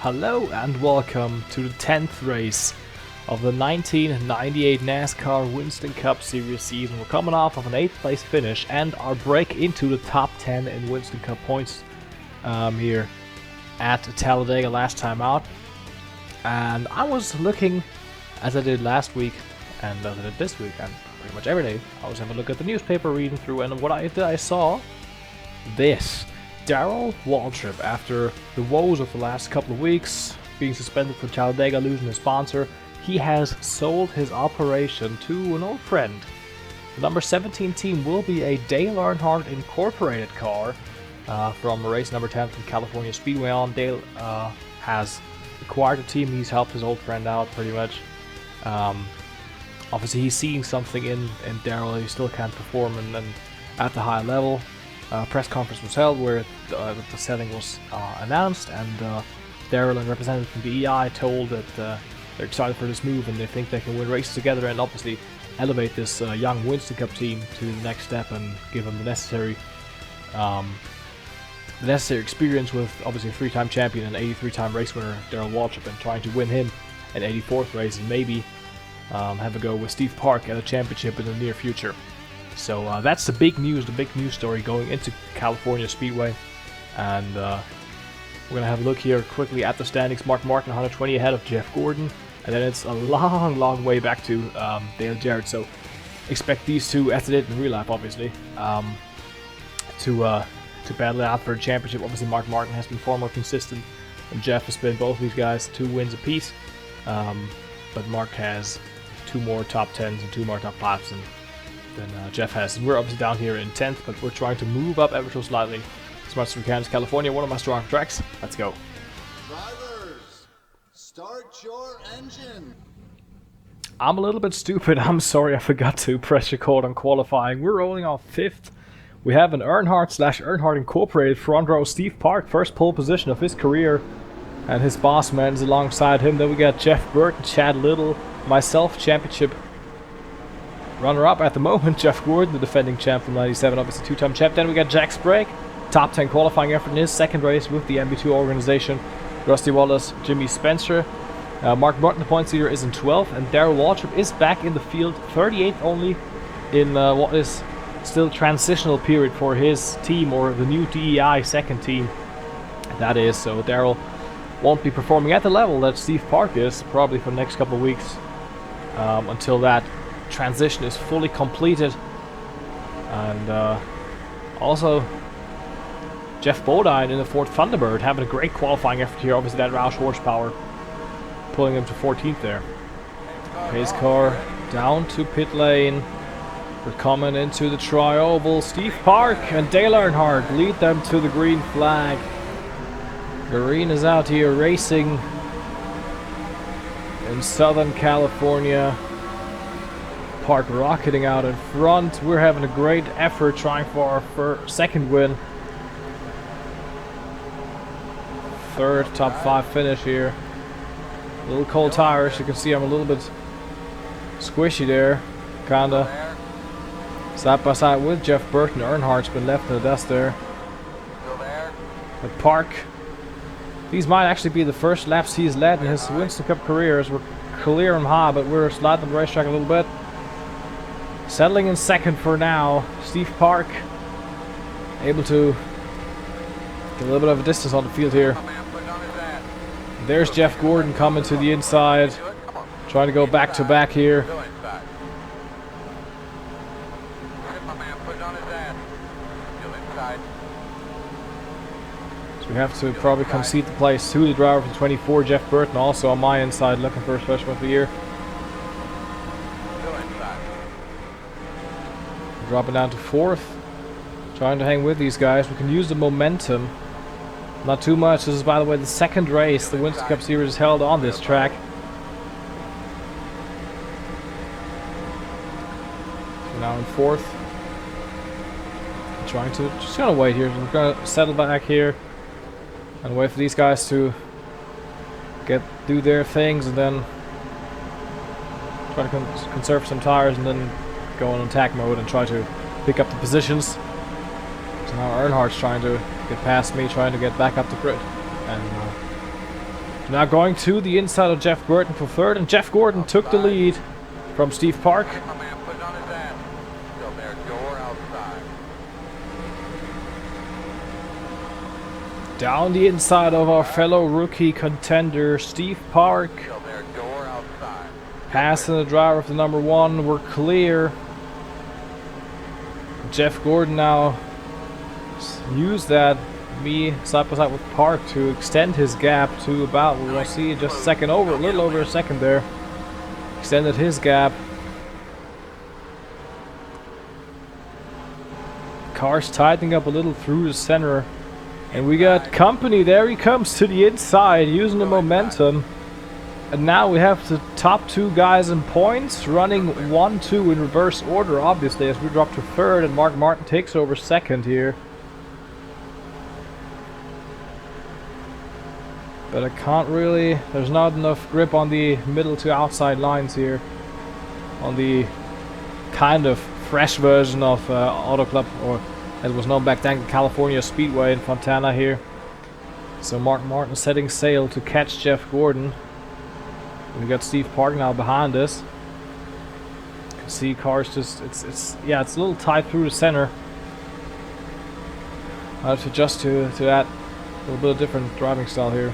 Hello and welcome to the 10th race of the 1998 NASCAR Winston Cup Series season. We're coming off of an 8th place finish and our break into the top 10 in Winston Cup points here at Talladega last time out. And I was looking, as I did last week and as I did this week and pretty much every day, I was having a look at the newspaper, reading through, and what I saw this. Darrell Waltrip, after the woes of the last couple of weeks, being suspended for Talladega, losing his sponsor, he has sold his operation to an old friend. The number 17 team will be a Dale Earnhardt Incorporated car from race number 10 from California Speedway on. Dale has acquired the team. He's helped his old friend out pretty much. Obviously he's seeing something in Darrell. He still can't perform and at the high level. Press conference was held where the selling was announced, and Darrell and representative from the EI told that they're excited for this move and they think they can win races together and obviously elevate this young Winston Cup team to the next step and give them the necessary experience with obviously a 3-time champion and 83-time race winner Darrell Waltrip, and trying to win him an 84th race and maybe have a go with Steve Park at a championship in the near future. So that's the big news story going into California Speedway. And we're going to have a look here quickly at the standings. Mark Martin 120 ahead of Jeff Gordon. And then it's a long way back to Dale Jarrett. So expect these two, as they did in real life obviously, to battle it out for a championship. Obviously Mark Martin has been far more consistent and Jeff has been both of these guys 2 wins apiece. But Mark has 2 more top 10s and 2 more top 5s than Jeff has. And we're obviously down here in 10th, but we're trying to move up ever so slightly as much as we can. It's California, one of my strong tracks. Let's go. Drivers, start your engine. I'm a little bit stupid. I'm sorry, I forgot to press record on qualifying. We're rolling off 5th. We have an Earnhardt Incorporated front row. Steve Park, first pole position of his career, and his boss man is alongside him. Then we got Jeff Burton, Chad Little, myself, championship runner-up at the moment, Jeff Gordon, the defending champ from 97, obviously 2-time champ. Then we got Jack Sprague, top 10 qualifying effort in his second race with the MB2 organization. Rusty Wallace, Jimmy Spencer. Mark Martin, the points leader, is in 12th, and Darrell Waltrip is back in the field, 38th only in what is still transitional period for his team, or the new DEI second team, that is. So Darrell won't be performing at the level that Steve Park is, probably for the next couple of weeks, until that transition is fully completed. And also Jeff Bodine in the Ford Thunderbird having a great qualifying effort here. Obviously that Roush horsepower pulling him to 14th there. Pace car down to pit lane. We're coming into the tri-oval. Steve Park and Dale Earnhardt lead them to the green flag. Green is out here racing in Southern California. Park rocketing out in front. We're having a great effort trying for our second win. 3rd top 5 finish here. A little cold tires. You can see I'm a little bit squishy there. Kinda. Side by side with Jeff Burton. Earnhardt's been left in the dust there. But Park, these might actually be the first laps he's led in his Winston Cup career, as we're clear him high, but we're sliding the racetrack a little bit. Settling in second for now, Steve Park able to get a little bit of a distance on the field here. There's Jeff Gordon coming to the inside, trying to go back to back here. So we have to probably concede the place to the driver from 24, Jeff Burton, also on my inside, looking for his freshman of the year. Dropping down to 4th, trying to hang with these guys. We can use the momentum, not too much. This is, by the way, the second race the Winston Cup Series is held on this track. So now in 4th, just gonna wait here. We're gonna settle back here and wait for these guys to do their things, and then try to conserve some tires, and then go on attack mode and try to pick up the positions. So now Earnhardt's trying to get past me, trying to get back up the grid. And Now going to the inside of Jeff Gordon for third, and Jeff Gordon took the lead from Steve Park. My man putting on his ass. Still there, door outside. Down the inside of our fellow rookie contender, Steve Park. Still there, door outside. Passing the driver of the number 1, we're clear. Jeff Gordon now used that, me side by side with Park, to extend his gap to about, we're going to see just a second over, a little over a second there. Extended his gap. Car's tightening up a little through the center. And we got company, there he comes to the inside, using the momentum. And now we have the top 2 guys in points, running 1-2 in reverse order, obviously, as we drop to third, and Mark Martin takes over second here. But I can't really, there's not enough grip on the middle to outside lines here. On the kind of fresh version of Auto Club, or as it was known back then, California Speedway in Fontana here. So Mark Martin setting sail to catch Jeff Gordon. We got Steve Park now behind us. You can see cars just, it's a little tight through the center. I have to adjust to that. A little bit of different driving style here.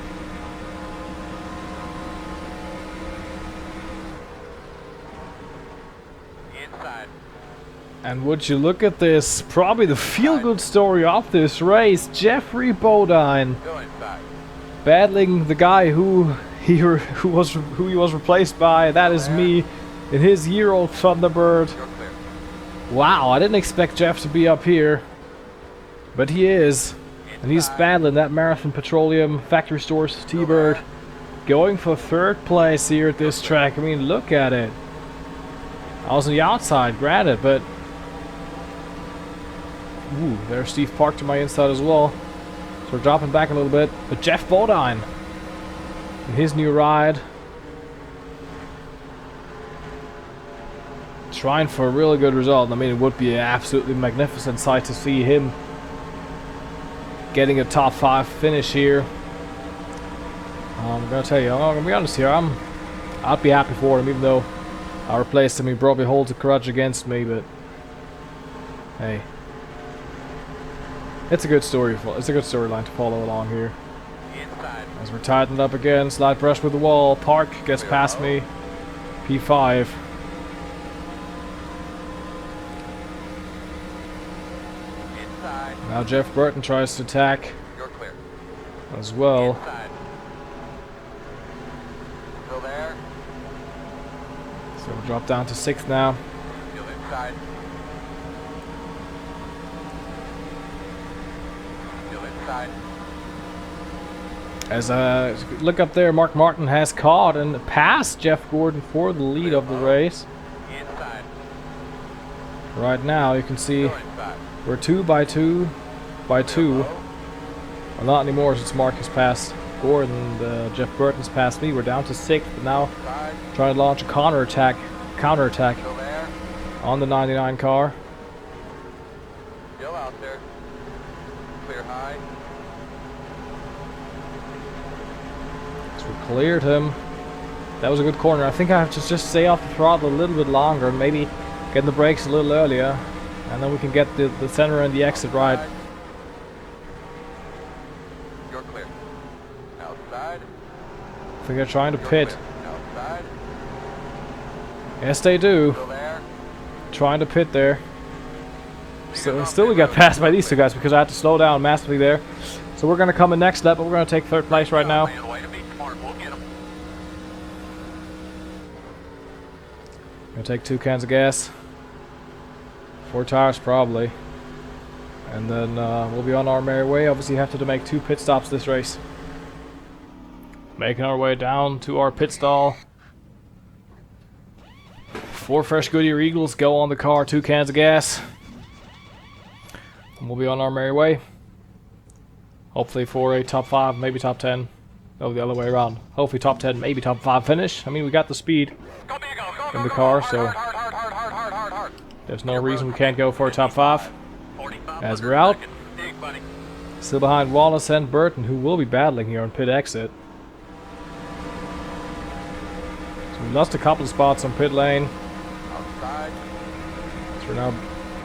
Inside. And would you look at this, probably the feel-good story of this race, Jeffrey Bodine Go inside. battling the guy who he was replaced by. That is me in his year-old Thunderbird. You're clear. Wow, I didn't expect Jeff to be up here, but he is, and he's battling that Marathon Petroleum Factory Stores T-Bird, going for third place here at this track. I mean, look at it. I was on the outside, granted, but ooh, there's Steve Park to my inside as well. So we're dropping back a little bit, but Jeff Bodine in his new ride, trying for a really good result. I mean, it would be an absolutely magnificent sight to see him getting a top 5 finish here. I'm gonna tell you, I'm gonna be honest here, I'd be happy for him, even though I replaced him. He probably holds a grudge against me, but hey, it's a good story. It's a good storyline to follow along here. Inside. As we're tightened up again, slight brush with the wall. Park gets past me. P5. Inside. Now Jeff Burton tries to attack You're clear. as well. Inside. Still there. So we drop down to 6th now. Still inside. Still inside. As look up there, Mark Martin has caught and passed Jeff Gordon for the lead of the race. Inside. Right now, you can see Still inside. we're 2 by 2 by 2. Well, not anymore since Mark has passed Gordon and Jeff Burton's passed me. We're down to 6th, but now Inside. trying to launch a counterattack Still there. on the 99 car. Still out there. Clear high. So we cleared him. That was a good corner. I think I have to just stay off the throttle a little bit longer and maybe get the brakes a little earlier, and then we can get the center and the exit right. You're clear. Outside. I think they're trying to You're pit. clear. Outside. Yes, they do. Still there. Trying to pit there. So still we got passed by these two guys because I had to slow down massively there. So we're going to come in next lap, but we're going to take 3rd place right now. Way to be smart. We'll get 'em. Gonna take 2 cans of gas. 4 tires probably. And then we'll be on our merry way. Obviously have to make 2 pit stops this race. Making our way down to our pit stall. 4 fresh Goodyear Eagles go on the car, 2 cans of gas. And we'll be on our merry way. Hopefully for a top 5, maybe top 10. No, the other way around. Hopefully top 10, maybe top 5 finish. I mean, we got the speed Go, big, go, in the go, car, go. so Hard. there's no reason we can't go for a top 5. 45 As we're out. Big buddy. Still behind Wallace and Burton, who will be battling here on pit exit. We lost a couple of spots on pit lane. Outside. So we're now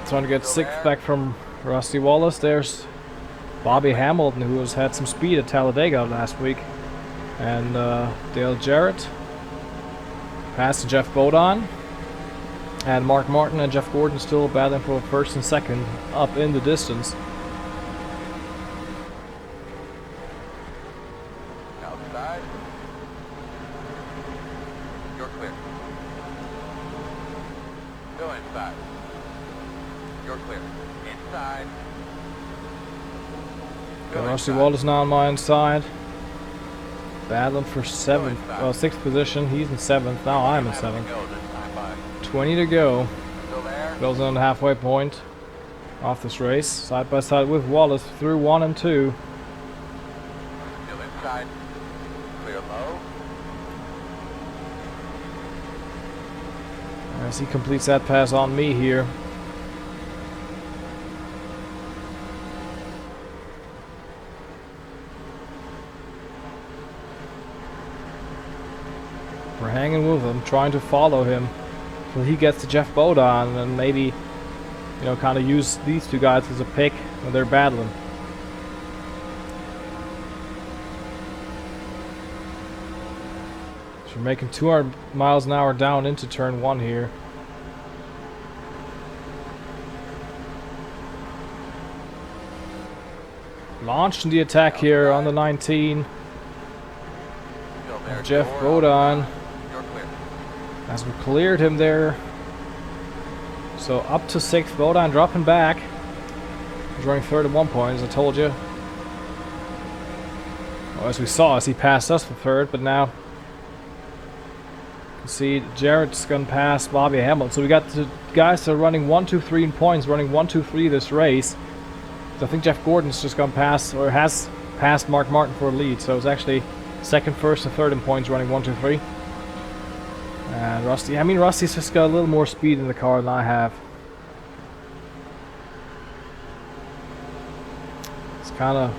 trying to get sixth back from Rusty Wallace. There's Bobby Hamilton, who has had some speed at Talladega last week. And Dale Jarrett. Past to Jeff Bodon. And Mark Martin and Jeff Gordon still battling for first and second up in the distance. Outside. You're clear. Go inside. You're clear. Inside. Got Rusty Wallace now on my inside. Battling for sixth position. He's in seventh. Now I'm in seventh. 20 to go. Closing on the halfway point off this race. Side by side with Wallace through 1 and 2. Still inside. Clear low. As he completes that pass on me here. We're hanging with him, trying to follow him till he gets to Jeff Bodon, and maybe, you know, kind of use these two guys as a pick when they're battling. So we're making 200 miles an hour down into turn 1 here. Launching the attack here on the 19. Jeff Bodon. As we cleared him there. So up to 6th, Bodon dropping back. He's running third at one point, as I told you. Well, as we saw, as he passed us for third, but now you can see Jarrett's gone past Bobby Hamilton. So we got the guys that are running 1, 2, 3 in points, running 1, 2, 3 this race. So I think Jeff Gordon's just gone past, or has passed Mark Martin for a lead. So it's actually second, first, and third in points, running 1, 2, 3. And Rusty, I mean, Rusty's just got a little more speed in the car than I have. It's kind of,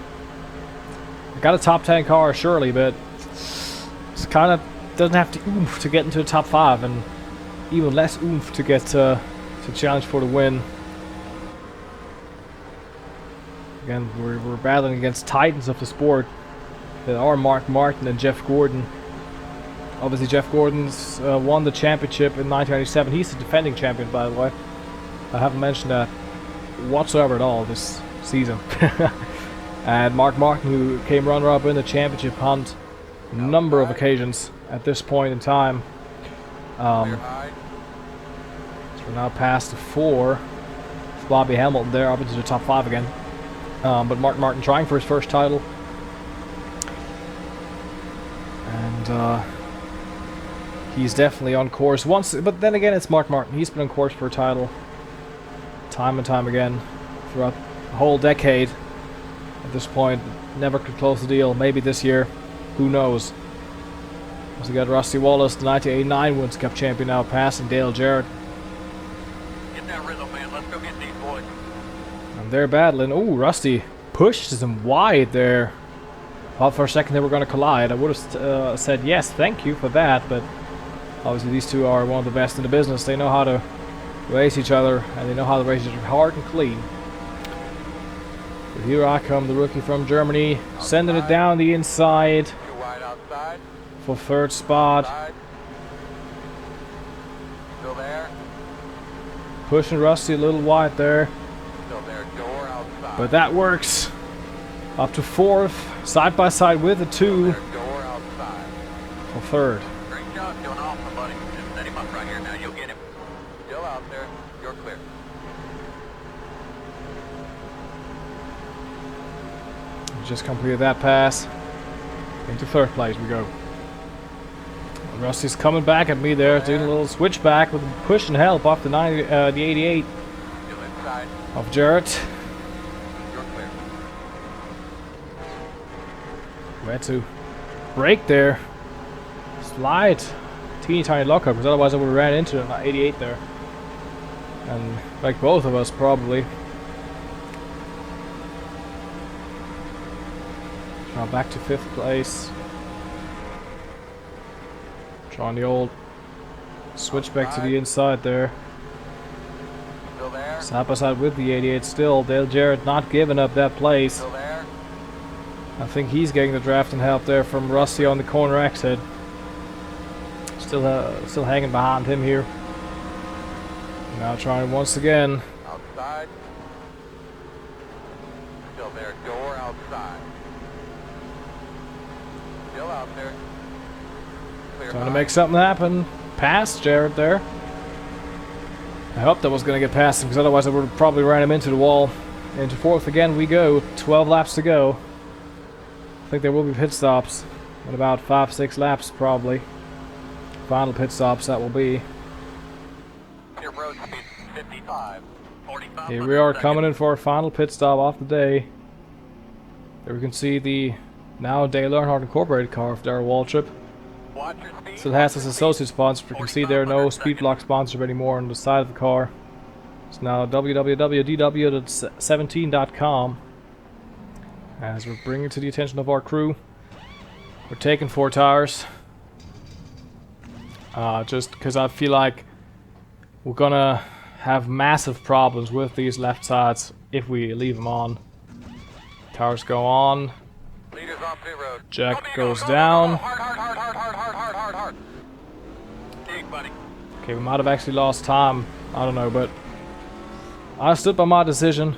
I got a top 10 car surely, but it's kind of doesn't have the oomph to get into the top 5, and even less oomph to get to challenge for the win. Again, we're battling against titans of the sport that are Mark Martin and Jeff Gordon. Obviously, Jeff Gordon's won the championship in 1997. He's the defending champion, by the way. I haven't mentioned that whatsoever at all this season. And Mark Martin, who came runner-up in the championship hunt a number of occasions at this point in time. So we're now past the 4. It's Bobby Hamilton there, up into the top 5 again. But Mark Martin trying for his first title. And he's definitely on course once, but then again, it's Mark Martin. He's been on course for a title time and time again throughout a whole decade. At this point, never could close the deal. Maybe this year, who knows? So we got Rusty Wallace, the 1989 Winston Cup champion, now passing Dale Jarrett. Get that rhythm, man. Let's go get these boys. And they're battling. Oh, Rusty pushed him wide there. Thought for a second they were going to collide. I would have said yes, thank you for that, but obviously these two are one of the best in the business. They know how to race each other, and they know how to race each other hard and clean. But here I come, the rookie from Germany, sending it down the inside You're wide outside. for third spot. Outside. Still there. Pushing Rusty a little wide there, Still there. Door outside. but that works. Up to 4th, side by side with the 2 Door outside. for 3rd. Great job doing awesome, buddy. Just set him up right here now. You'll get him. Still out there. You're clear. Just completed that pass. Into 3rd place we go. Rusty's coming back at me there, doing a little switchback with push and help off the 88 Still inside. of Jarrett. You're clear. We had to brake there. Slide. Teeny tiny lockup, because otherwise I would have ran into the 88 there. And like both of us probably. Now back to 5th place. Trying the old Switch back to the inside there. Still there. Side by side with the 88 still. Dale Jarrett not giving up that place. Still there. I think he's getting the drafting help there from Rusty on the corner exit. Still hanging behind him here. Now trying once again. Outside. Still there. Door outside. Still out there. Clear Trying to by. make something happen. Past Jarrett there. I hope that was going to get past him, because otherwise I would have probably ran him into the wall. Into fourth again we go. 12 laps to go. I think there will be pit stops. In about 5-6 laps probably. Final pit stops that will be. Your road speed 55. 45. Here we are coming in for our final pit stop off the day. There we can see the now Dale Earnhardt Incorporated car of Darrell Waltrip. Watch your speed. Still has its associate sponsor. You can see there are no speed block sponsor anymore on the side of the car. It's now www.dw17.com. As we're bringing to the attention of our crew, we're taking 4 tires. Just because I feel like we're gonna have massive problems with these left sides if we leave them on. Tires go on. Leaders on pit road. Jack goes down. Hard. Dig, buddy. Okay, we might have actually lost time. I don't know, but I stood by my decision.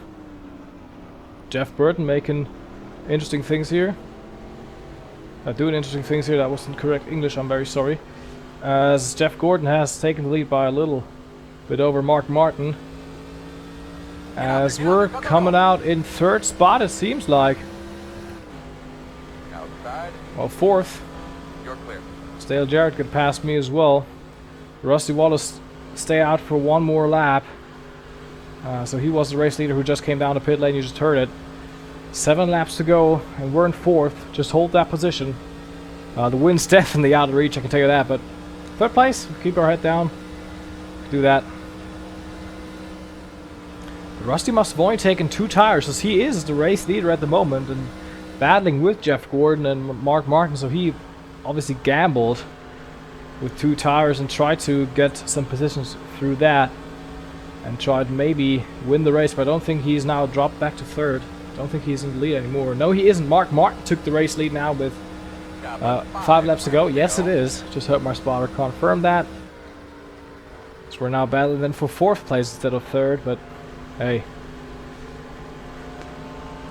Jeff Burton making interesting things here. Doing interesting things here. That wasn't correct English. I'm very sorry. As Jeff Gordon has taken the lead by a little bit over Mark Martin. As we're coming out in 3rd spot, it seems like. Outside. Well, 4th. You're clear. Dale Jarrett could pass me as well. Rusty Wallace stay out for one more lap. So he was the race leader who just came down the pit lane. You just heard it. 7 laps to go, and we're in 4th. Just hold that position. The wind's definitely out of reach, I can tell you that. But 3rd place, keep our head down. Do that. Rusty must have only taken 2 tires, as he is the race leader at the moment and battling with Jeff Gordon and Mark Martin. So he obviously gambled with 2 tires and tried to get some positions through that and tried maybe win the race, but I don't think he's now dropped back to 3rd. Don't think he's in the lead anymore. No, he isn't. Mark Martin took the race lead now with 5 laps to go. Yes, it is. Just hope my spotter confirmed that. So we're now battling then for 4th place instead of 3rd, but hey,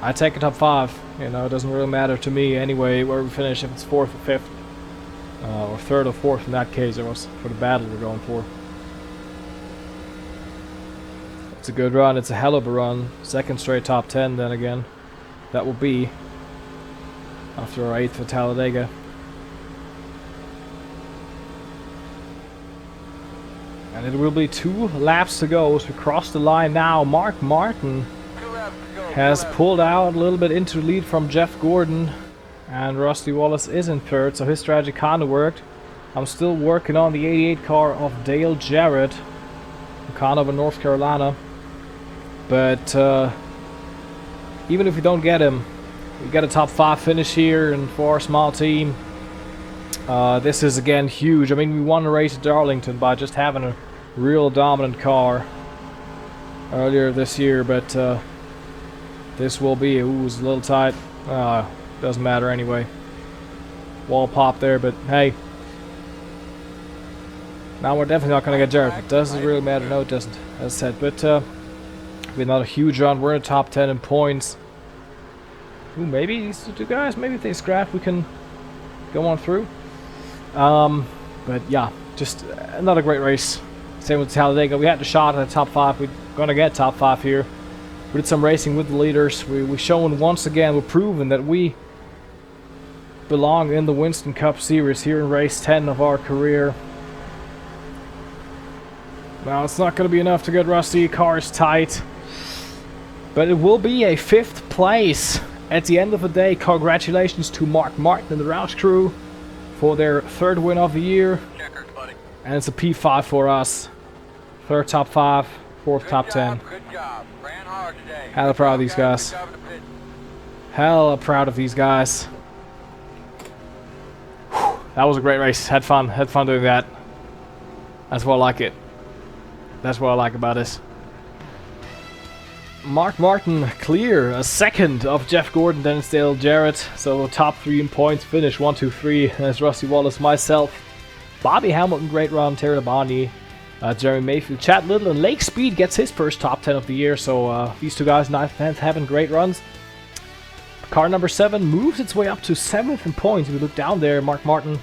I take a top 5. You know, it doesn't really matter to me anyway where we finish, if it's 4th or 5th. Or 3rd or 4th in that case. It was for the battle we're going for. It's a good run. It's a hell of a run. 2nd straight top 10 then again. That will be after our 8th for Talladega. And it will be 2 laps to go as we cross the line now. Mark Martin has pulled out a little bit into the lead from Jeff Gordon. And Rusty Wallace is in 3rd, so his strategy kind of worked. I'm still working on the 88 car of Dale Jarrett from Conover, North Carolina. But even if we don't get him, we get a top 5 finish here, and for our small team, this is again huge. I mean, we won the race at Darlington by just having a real dominant car earlier this year, but this will be, ooh, it was a little tight. Doesn't matter anyway. Wall pop there, but hey. Now we're definitely not going to get Jarrett. It doesn't really matter. No, it doesn't, as I said. But we're not a huge run. We're in the top 10 in points. Ooh, maybe these 2 guys, maybe if they scrap, we can go on through. But yeah, just another great race. Same with Talladega. We had the shot at the top 5. We're going to get top 5 here. We did some racing with the leaders. We're showing once again, we're proving that we belong in the Winston Cup Series here in race 10 of our career. Now, it's not going to be enough to get Rusty. Car is tight. But it will be a 5th place at the end of the day. Congratulations to Mark Martin and the Roush crew for their 3rd win of the year. Checkers, buddy. And it's a P5 for us. 3rd top 5, 4th top 10. Good job. Ran hard today. Hella proud of these guys. Good job in the pit. Hella proud of these guys. Whew, that was a great race. Had fun doing that. That's what I like it. That's what I like about this. Mark Martin clear, a second of Jeff Gordon, Dennis Dale, Jarrett. So top 3 in points finish, 1, 2, 3. There's Rusty Wallace, myself, Bobby Hamilton, great run, Terry Labonte, Jeremy Mayfield, Chad Little, and Lake Speed gets his first top 10 of the year. So these two guys, 9th and 10th, having great runs. Car number 7 moves its way up to 7th in points. If we look down there, Mark Martin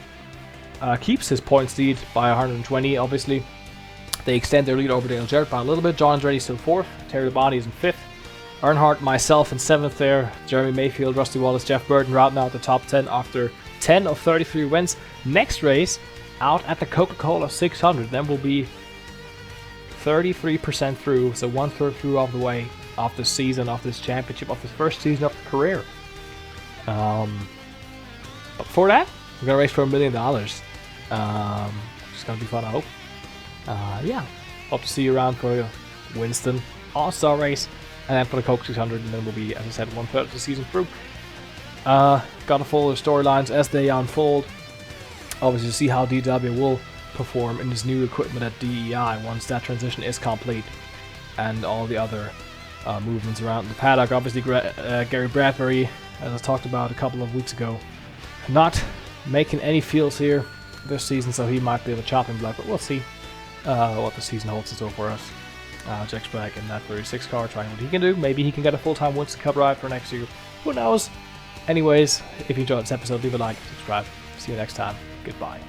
keeps his points lead by 120, obviously. They extend their lead over Dale Jarrett by a little bit. John Andretti still 4th. Terry Labonte is in 5th. Earnhardt, myself in 7th there. Jeremy Mayfield, Rusty Wallace, Jeff Burton rounding out the top 10 after 10 of 33 wins. Next race out at the Coca-Cola 600. Then we'll be 33% through, so 1/3 through of the way of this season, of this championship, of this first season of the career. But before that, we're going to race for $1 million. It's going to be fun, I hope. Yeah, hope to see you around for Winston All-Star race, and then for the Coke 600, and then we'll be, as I said, 1/3 of the season through. Got to follow the storylines as they unfold. Obviously, to see how DW will perform in his new equipment at DEI once that transition is complete, and all the other movements around the paddock. Obviously, Gary Bradbury, as I talked about a couple of weeks ago, not making any fields here this season, so he might be the chopping block, but we'll see what the season holds in store for us. Jack Sprague in that 36 car, trying what he can do. Maybe he can get a full-time Winston Cup ride for next year. Who knows? Anyways, if you enjoyed this episode, leave a like, subscribe. See you next time. Goodbye.